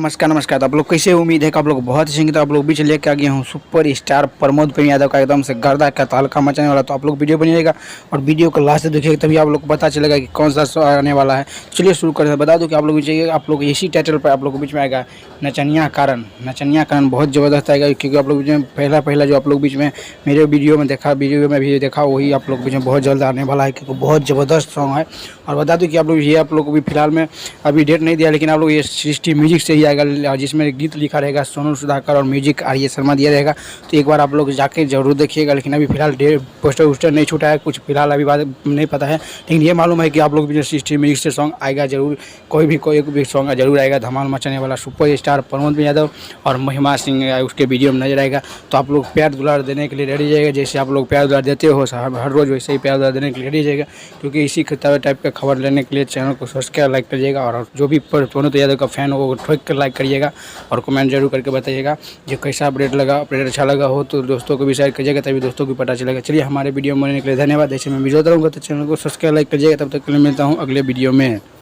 नमस्कार नमस्कार। तो आप लोग कैसे, उम्मीद है कि आप लोग बहुत ही संगीत आप लोग बीच लेके आ गया हूँ सुपर स्टार प्रमोद प्रेम यादव का एकदम से गर्दा का तहलका मचाने वाला। तो आप लोग वीडियो बनिएगा और वीडियो को लास्ट तक देखिएगा, तभी आप लोग को पता चलेगा कि कौन सा शो आने वाला है। चलिए शुरू करते हैं। बता दूं कि आप लोग चाहिए, आप लोग इसी टाइटल पर आप लोग के बीच में आएगा नचनिया कारण। नचनिया कारण बहुत ज़बरदस्त आएगा, क्योंकि आप लोग बीच में पहला जो आप लोग बीच में मेरे वीडियो में देखा वही आप लोग बीच में बहुत जल्द आने वाला है, क्योंकि बहुत ज़बरदस्त सॉन्ग है। और बता दूं कि आप लोग ये आप लोग को भी फिलहाल में अभी डेट नहीं दिया, लेकिन आप लोग ये सृष्टि म्यूजिक से ही आएगा, जिसमें गीत लिखा रहेगा सोनू सुधाकर और म्यूजिक आर ए शर्मा दिया रहेगा। तो एक बार आप लोग जाके जरूर देखिएगा। लेकिन अभी फिलहाल पोस्टर वोस्टर नहीं छूटा है, कुछ फिलहाल अभी बात नहीं पता है, लेकिन ये मालूम है कि आप लोग भी सृष्टि म्यूजिक से सॉन्ग आएगा जरूर। कोई भी सॉन्ग जरूर आएगा, धमाल मचाने वाला सुपर स्टार प्रमोद यादव और महिमा सिंह उसके वीडियो में नजर आएगा। तो आप लोग प्यार दुलार देने के लिए रेडी जाएगा, जैसे आप लोग प्यार दुलार देते हो हर रोज़, वैसे ही प्यार दुलार देने के लिए रेडी जाएगा। क्योंकि इसी टाइप का खबर लेने के लिए चैनल को सब्सक्राइब लाइक करिएगा, और जो भी प्रमोद यादव का फैन हो वो ठोक कर लाइक करिएगा और कमेंट जरूर करके बताइएगा जो कैसा अपडेट अच्छा लगा हो तो दोस्तों को भी शेयर करिएगा, तभी दोस्तों को पता चलेगा। चलिए, हमारे वीडियो में बनने के लिए धन्यवाद। ऐसे मैं वीडियो रहूँगा तो चैनल को सब्सक्राइब लाइक करिएगा। तब तक के लिए मिलता हूँ अगले वीडियो में।